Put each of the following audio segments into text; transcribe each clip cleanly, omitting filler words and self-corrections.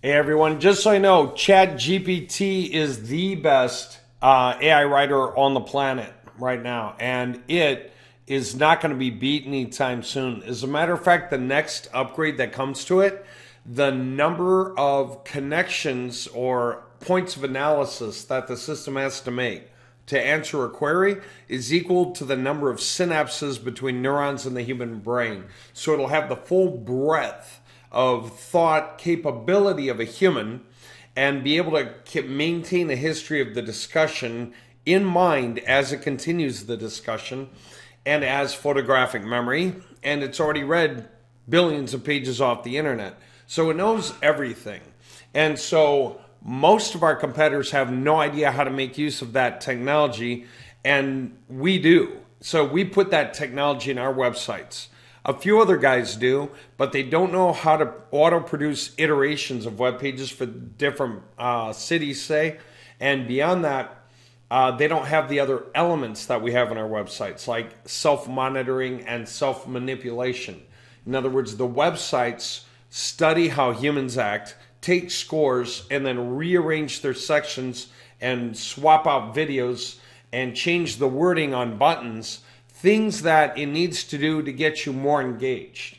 Hey everyone, just so you know, ChatGPT is the best AI writer on the planet right now, and it is not going to be beat anytime soon. As a matter of fact, the next upgrade that comes to it, the number of connections or points of analysis that the system has to make to answer a query is equal to the number of synapses between neurons in the human brain. So it'll have the full breadth of thought capability of a human and be able to maintain a history of the discussion in mind as it continues the discussion and as photographic memory. And it's already read billions of pages off the internet. So it knows everything. And so most of our competitors have no idea how to make use of that technology, and we do. So we put that technology in our websites. A few other guys do, but they don't know how to auto-produce iterations of web pages for different cities, say. And beyond that, they don't have the other elements that we have on our websites, like self-monitoring and self-manipulation. In other words, the websites study how humans act, take scores, and then rearrange their sections and swap out videos and change the wording on buttons, things that it needs to do to get you more engaged.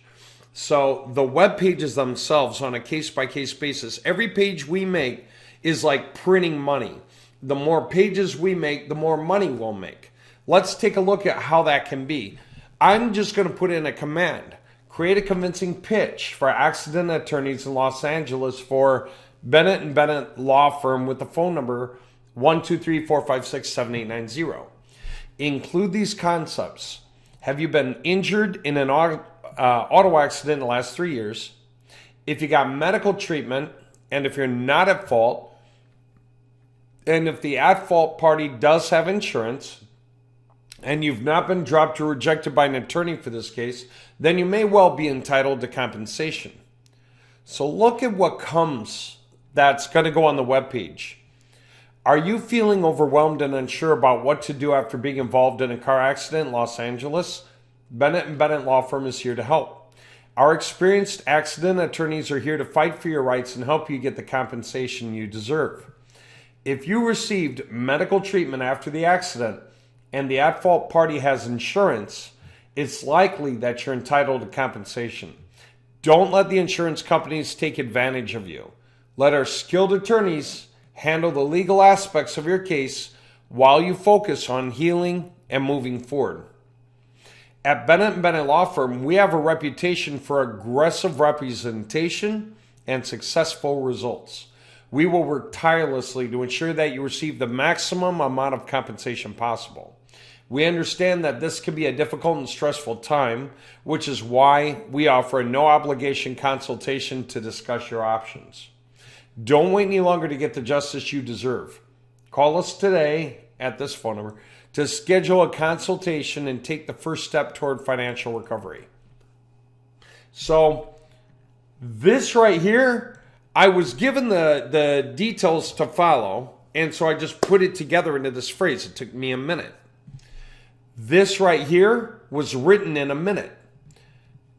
So the web pages themselves, on a case-by-case basis, every page we make is like printing money. The more pages we make, the more money we'll make. Let's take a look at how that can be. I'm just going to put in a command. Create a convincing pitch for accident attorneys in Los Angeles for Bennett and Bennett Law Firm with the phone number 123-456-7890. Include these concepts. Have you been injured in an auto accident in the last 3 years? If you got medical treatment, and if you're not at fault, and if the at-fault party does have insurance, and you've not been dropped or rejected by an attorney for this case, then you may well be entitled to compensation. So look at what comes that's going to go on the webpage. Are you feeling overwhelmed and unsure about what to do after being involved in a car accident in Los Angeles? Bennett and Bennett Law Firm is here to help. Our experienced accident attorneys are here to fight for your rights and help you get the compensation you deserve. If you received medical treatment after the accident and the at-fault party has insurance, it's likely that you're entitled to compensation. Don't let the insurance companies take advantage of you. Let our skilled attorneys handle the legal aspects of your case while you focus on healing and moving forward. At Bennett & Bennett Law Firm, we have a reputation for aggressive representation and successful results. We will work tirelessly to ensure that you receive the maximum amount of compensation possible. We understand that this can be a difficult and stressful time, which is why we offer a no-obligation consultation to discuss your options. Don't wait any longer to get the justice you deserve. Call us today at this phone number to schedule a consultation and take the first step toward financial recovery. So this right here, I was given the details to follow, and so I just put it together into this phrase. It took me a minute. This right here was written in a minute.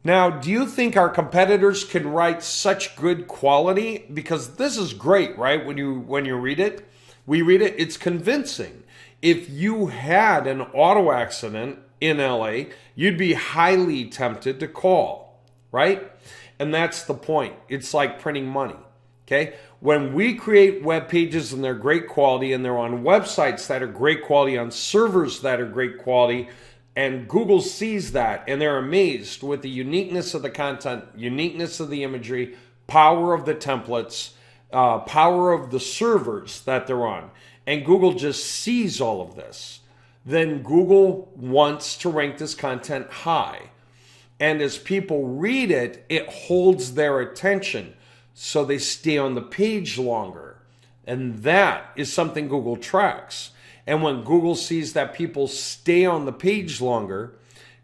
Now, do you think our competitors can write such good quality? Because this is great, right? When you read it, we read it, it's convincing. If you had an auto accident in LA, you'd be highly tempted to call, right? And that's the point. It's like printing money, okay? When we create web pages and they're great quality and they're on websites that are great quality, on servers that are great quality, and Google sees that and they're amazed with the uniqueness of the content, uniqueness of the imagery, power of the templates, power of the servers that they're on. And Google just sees all of this. Then Google wants to rank this content high. And as people read it, it holds their attention. So they stay on the page longer. And that is something Google tracks. And when Google sees that people stay on the page longer,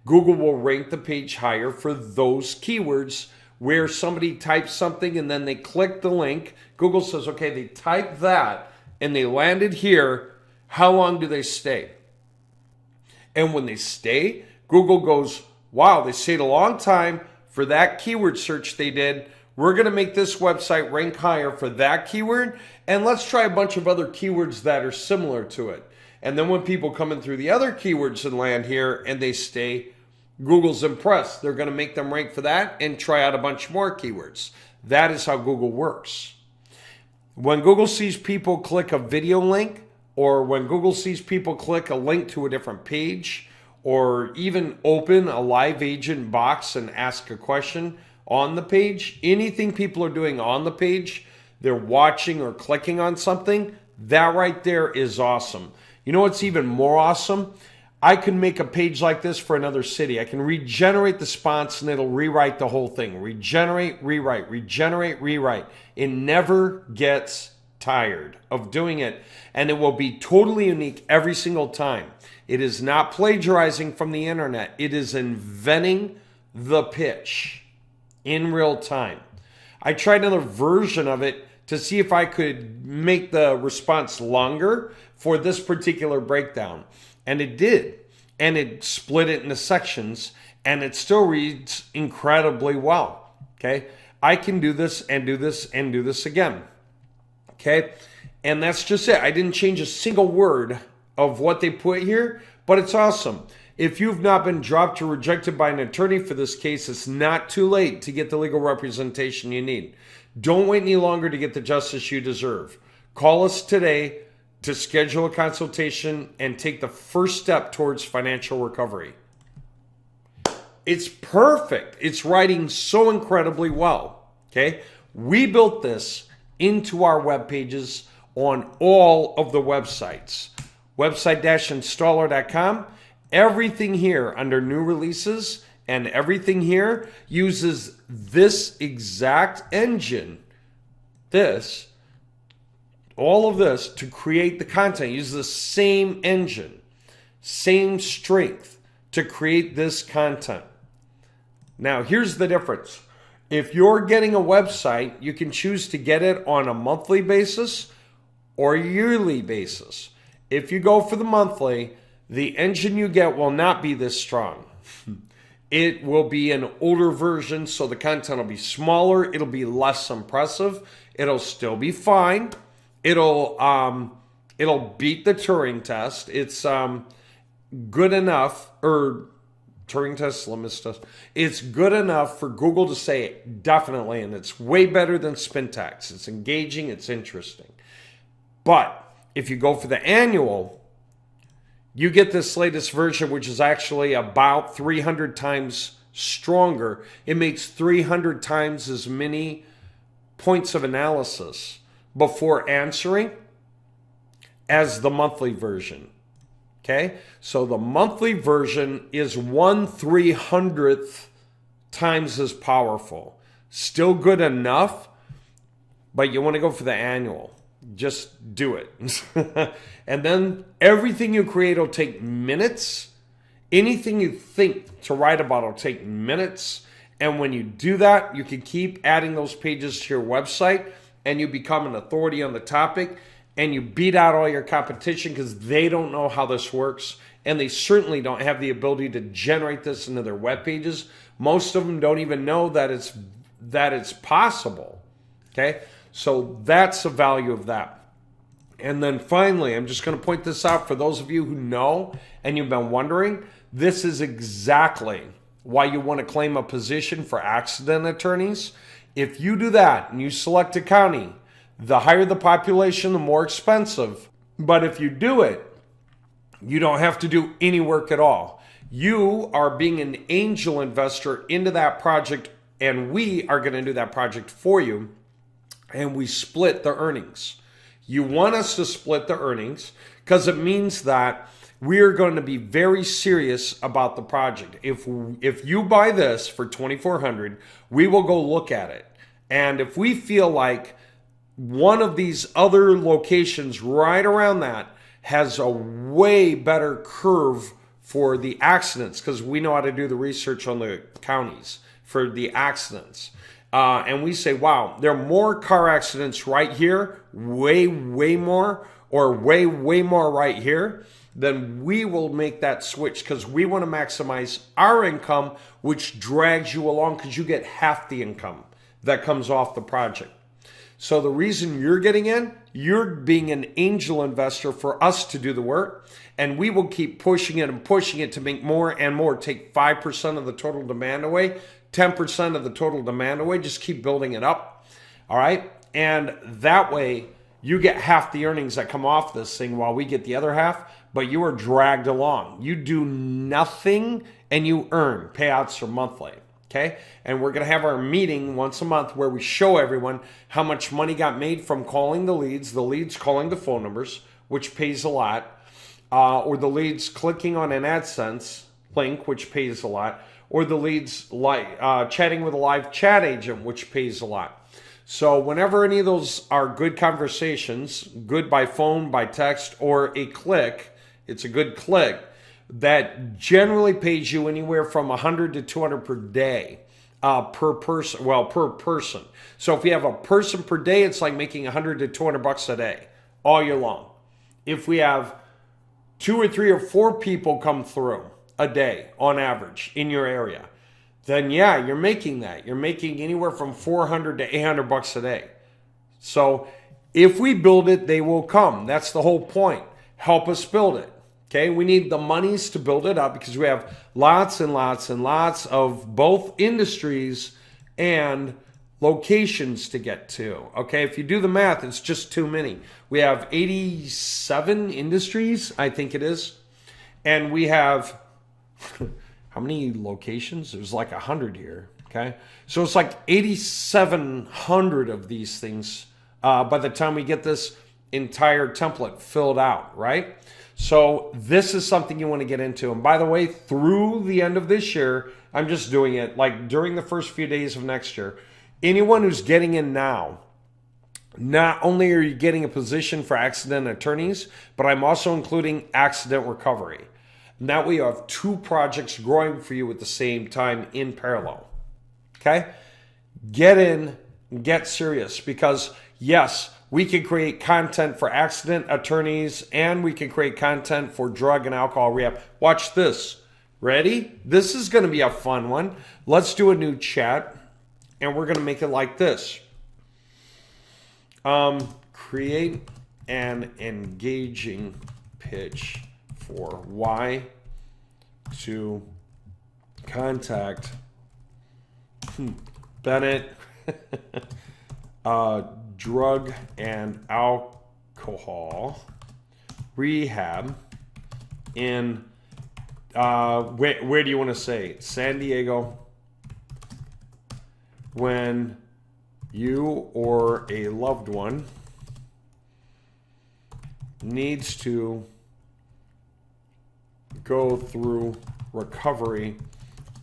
Google will rank the page higher for those keywords where somebody types something and then they click the link. Google says, okay, they typed that and they landed here. How long do they stay? And when they stay, Google goes, wow, they stayed a long time for that keyword search they did. we're going to make this website rank higher for that keyword, and let's try a bunch of other keywords that are similar to it. And then when people come in through the other keywords and land here and they stay, Google's impressed. They're going to make them rank for that and try out a bunch more keywords. That is how Google works. When Google sees people click a video link, or when Google sees people click a link to a different page, or even open a live agent box and ask a question on the page, anything people are doing on the page, they're watching or clicking on something, that right there is awesome. You know what's even more awesome? I can make a page like this for another city. I can regenerate the spots and it'll rewrite the whole thing. Regenerate, rewrite, regenerate, rewrite. It never gets tired of doing it, and it will be totally unique every single time. It is not plagiarizing from the internet. It is inventing the pitch in real time. I tried another version of it to see if I could make the response longer for this particular breakdown. And it did. And it split it into sections, and it still reads incredibly well. Okay. I can do this and do this and do this again. Okay. And that's just it. I didn't change a single word of what they put here, but it's awesome. If you've not been dropped or rejected by an attorney for this case, it's not too late to get the legal representation you need. Don't wait any longer to get the justice you deserve. Call us today to schedule a consultation and take the first step towards financial recovery. It's perfect. It's writing so incredibly well. Okay. We built this into our web pages on all of the websites. Website-installer.com. Everything here under new releases and everything here uses this exact engine. All of this to create the content. Uses the same engine, same strength to create this content. Now, here's the difference. If you're getting a website, you can choose to get it on a monthly basis or yearly basis. If you go for the monthly, the engine you get will not be this strong. It will be an older version, so the content will be smaller. It'll be less impressive. It'll still be fine. It'll beat the Turing test. It's good enough, or Turing test, limits test. It's good enough for Google to say definitely, and it's way better than Spintax. It's engaging, it's interesting. But if you go for the annual, you get this latest version, which is actually about 300 times stronger. It makes 300 times as many points of analysis before answering as the monthly version. Okay, so the monthly version is 1/300th times as powerful. Still good enough, but you want to go for the annual. Just do it. And then everything you create will take minutes. Anything you think to write about will take minutes. And when you do that, you can keep adding those pages to your website, and you become an authority on the topic, and you beat out all your competition because they don't know how this works, and they certainly don't have the ability to generate this into their web pages. Most of them don't even know that it's possible. Okay, so that's the value of that. And then finally, I'm just going to point this out for those of you who know and you've been wondering, this is exactly why you want to claim a position for accident attorneys. If you do that and you select a county, the higher the population, the more expensive. But if you do it, you don't have to do any work at all. You are being an angel investor into that project, and we are going to do that project for you, and we split the earnings. You want us to split the earnings because it means that we're going to be very serious about the project. If you buy this for $2,400, we will go look at it. And if we feel like one of these other locations right around that has a way better curve for the accidents, because we know how to do the research on the counties for the accidents. And we say, wow, there are more car accidents right here, way more, or way more right here, then we will make that switch because we want to maximize our income, which drags you along because you get half the income. that comes off the project. So the reason you're getting in, you're being an angel investor for us to do the work, and we will keep pushing it and pushing it to make more and more. Take 5% of the total demand away, 10% of the total demand away, just keep building it up, all right? And that way, you get half the earnings that come off this thing while we get the other half, but you are dragged along. You do nothing and you earn. Payouts are monthly. Okay, and we're going to have our meeting once a month where we show everyone how much money got made from calling the leads calling the phone numbers, which pays a lot, or the leads clicking on an AdSense link, which pays a lot, or the leads chatting with a live chat agent, which pays a lot. So whenever any of those are good conversations, good by phone, by text, or a click, it's a good click, that generally pays you anywhere from 100 to 200 per day per person. Well, per person. So if you have a person per day, it's like making 100 to 200 bucks a day all year long. If we have 2 or 3 or 4 people come through a day on average in your area, then yeah, you're making that. You're making anywhere from 400 to 800 bucks a day. So if we build it, they will come. That's the whole point. Help us build it. Okay, we need the monies to build it up because we have lots and lots and lots of both industries and locations to get to. Okay, if you do the math, it's just too many. We have 87 industries, I think it is. And we have, how many locations? There's like 100 here. Okay, so it's like 8,700 of these things by the time we get this entire template filled out, right? So this is something you want to get into. And by the way, through the end of this year, I'm just doing it like during the first few days of next year. Anyone who's getting in now, not only are you getting a position for accident attorneys, but I'm also including accident recovery. And that way you have 2 projects growing for you at the same time in parallel. Okay? Get in, get serious, because yes, we can create content for accident attorneys and we can create content for drug and alcohol rehab. Watch this. Ready? This is going to be a fun one. Let's do a new chat and we're going to make it like this. Create an engaging pitch for why to contact Bennett drug and alcohol rehab in where do you want to say San Diego, when you or a loved one needs to go through recovery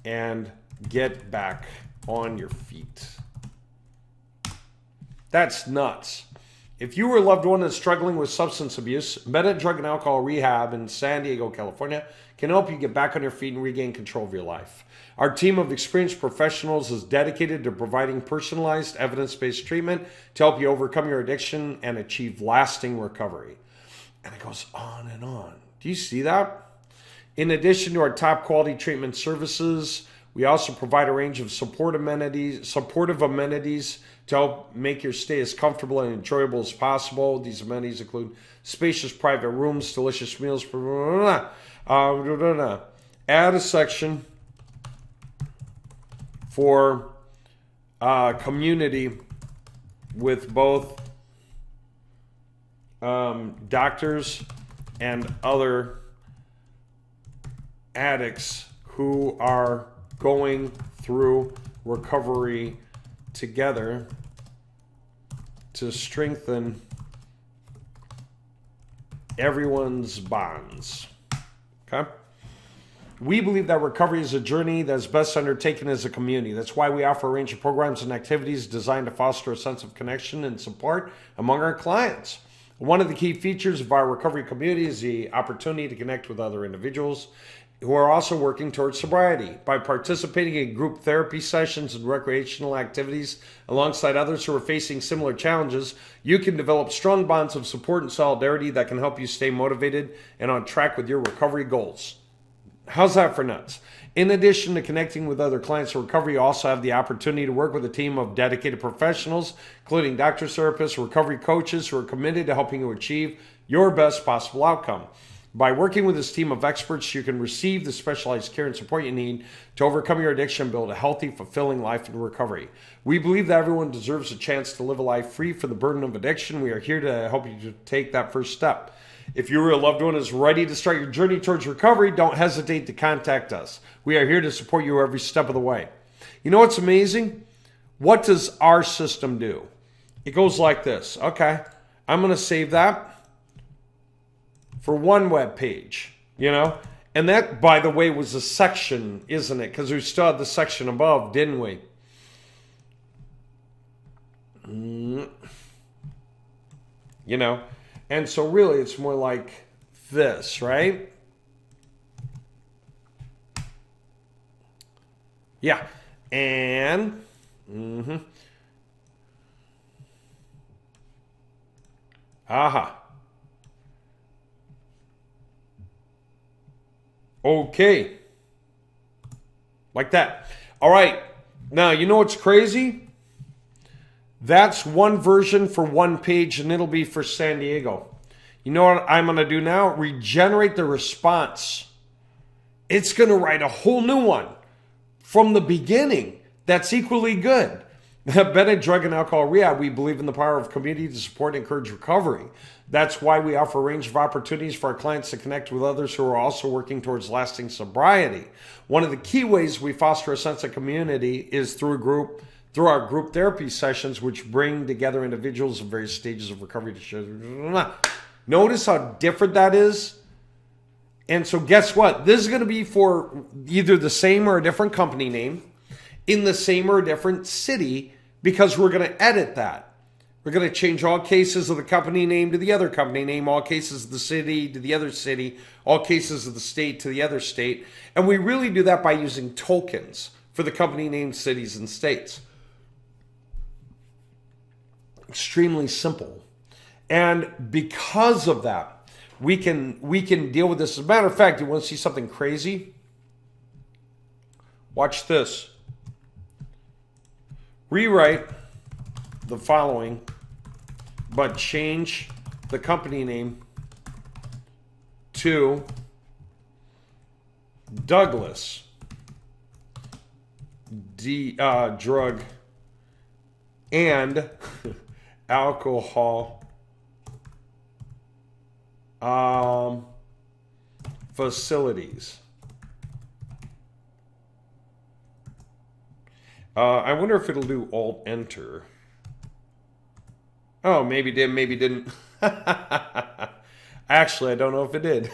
and get back on your feet. That's nuts. If you or a loved one is struggling with substance abuse, Bennett Drug and Alcohol Rehab in San Diego, California, can help you get back on your feet and regain control of your life. Our team of experienced professionals is dedicated to providing personalized, evidence-based treatment to help you overcome your addiction and achieve lasting recovery. And it goes on and on. Do you see that? In addition to our top quality treatment services, we also provide a range of supportive amenities to help make your stay as comfortable and enjoyable as possible. These amenities include spacious private rooms, delicious meals. Add a section for community with both doctors and other addicts who are going through recovery together to strengthen everyone's bonds. Okay? We believe that recovery is a journey that's best undertaken as a community. That's why we offer a range of programs and activities designed to foster a sense of connection and support among our clients. One of the key features of our recovery community is the opportunity to connect with other individuals who are also working towards sobriety. By participating in group therapy sessions and recreational activities alongside others who are facing similar challenges, you can develop strong bonds of support and solidarity that can help you stay motivated and on track with your recovery goals. How's that for nuts? In addition to connecting with other clients in recovery, you also have the opportunity to work with a team of dedicated professionals, including doctors, therapists, recovery coaches who are committed to helping you achieve your best possible outcome. By working with this team of experts, you can receive the specialized care and support you need to overcome your addiction and build a healthy, fulfilling life in recovery. We believe that everyone deserves a chance to live a life free from the burden of addiction. We are here to help you to take that first step. If you or a loved one is ready to start your journey towards recovery, don't hesitate to contact us. We are here to support you every step of the way. You know what's amazing? What does our system do? It goes like this. Okay, I'm going to save that for one web page, And that, by the way, was a section, isn't it? Because we still had the section above, didn't we? And so really it's more like this, right? Yeah. And okay. Like that. All right. Now, you know what's crazy? That's one version for one page, and it'll be for San Diego. You know what I'm going to do now? Regenerate the response. It's going to write a whole new one from the beginning that's equally good. At Bennett Drug and Alcohol Rehab, we believe in the power of community to support and encourage recovery. That's why we offer a range of opportunities for our clients to connect with others who are also working towards lasting sobriety. One of the key ways we foster a sense of community is through our group therapy sessions, which bring together individuals in various stages of recovery to share. Notice how different that is? And so guess what? This is going to be for either the same or a different company name in the same or a different city, because we're going to edit that. We're going to change all cases of the company name to the other company name, all cases of the city to the other city, all cases of the state to the other state. And we really do that by using tokens for the company names, cities, and states. Extremely simple. And because of that, we can deal with this. As a matter of fact, you want to see something crazy? Watch this. Rewrite the following, but change the company name to Douglas Drug and Alcohol Facilities. I wonder if it'll do Alt-Enter. Oh, maybe did, maybe didn't. Actually, I don't know if it did.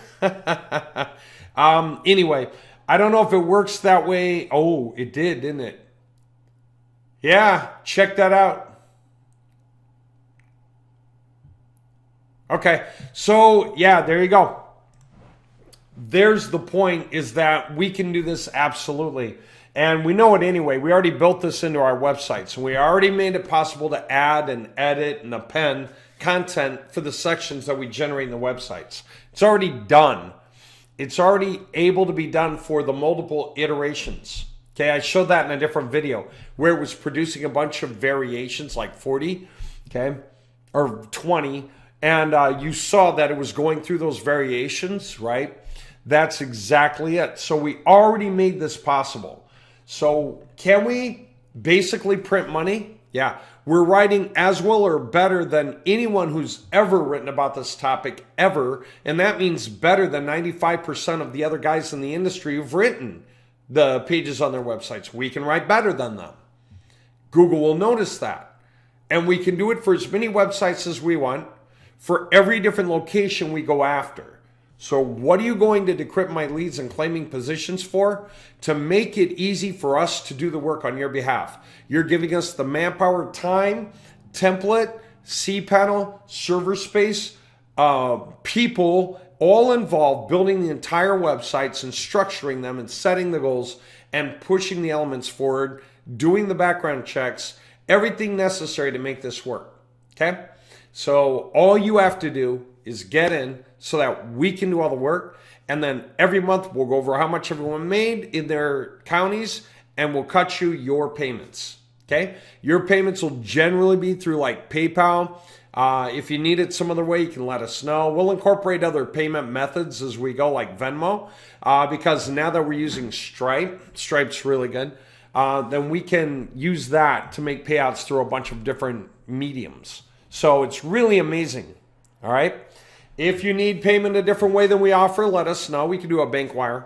Anyway, I don't know if it works that way. Oh, it did, didn't it? Yeah, check that out. Okay, so yeah, there you go. There's the point, is that we can do this absolutely. And we know it anyway. We already built this into our website. So we already made it possible to add and edit and append content for the sections that we generate in the websites. It's already done. It's already able to be done for the multiple iterations. Okay, I showed that in a different video where it was producing a bunch of variations, like 40, okay, or 20. And you saw that it was going through those variations, right? That's exactly it. So we already made this possible. So can we basically print money? Yeah. We're writing as well or better than anyone who's ever written about this topic ever. And that means better than 95% of the other guys in the industry who've written the pages on their websites. We can write better than them. Google will notice that. And we can do it for as many websites as we want, for every different location we go after. So what are you going to decrypt my leads and claiming positions for? To make it easy for us to do the work on your behalf. You're giving us the manpower, time, template, cPanel, server space, people, all involved building the entire websites and structuring them and setting the goals and pushing the elements forward, doing the background checks, everything necessary to make this work. Okay? So all you have to do is get in so that we can do all the work. And then every month we'll go over how much everyone made in their counties and we'll cut you your payments. Okay? Your payments will generally be through like PayPal. If you need it some other way, you can let us know. We'll incorporate other payment methods as we go, like Venmo, because now that we're using Stripe's really good, then we can use that to make payouts through a bunch of different mediums. So it's really amazing. All right? If you need payment a different way than we offer, let us know. We can do a bank wire.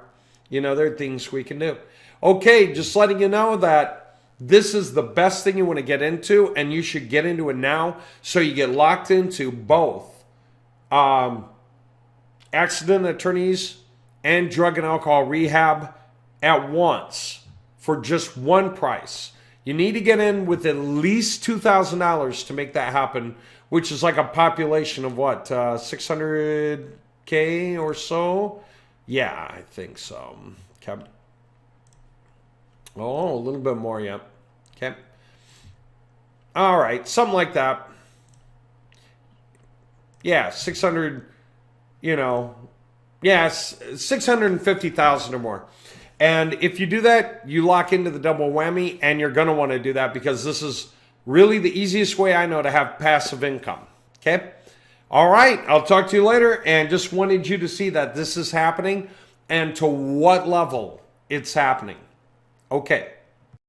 You know, there are things we can do. Okay, just letting you know that this is the best thing you want to get into, and you should get into it now so you get locked into both accident attorneys and drug and alcohol rehab at once for just one price. You need to get in with at least $2,000 to make that happen, which is like a population of what, 600K or so? Yeah, I think so. Okay. Oh, a little bit more, yeah. Okay. All right, something like that. Yeah, 600, yes, 650,000 or more. And if you do that, you lock into the double whammy, and you're going to want to do that because this is really the easiest way I know to have passive income. Okay? All right, I'll talk to you later, and just wanted you to see that this is happening and to what level it's happening. Okay.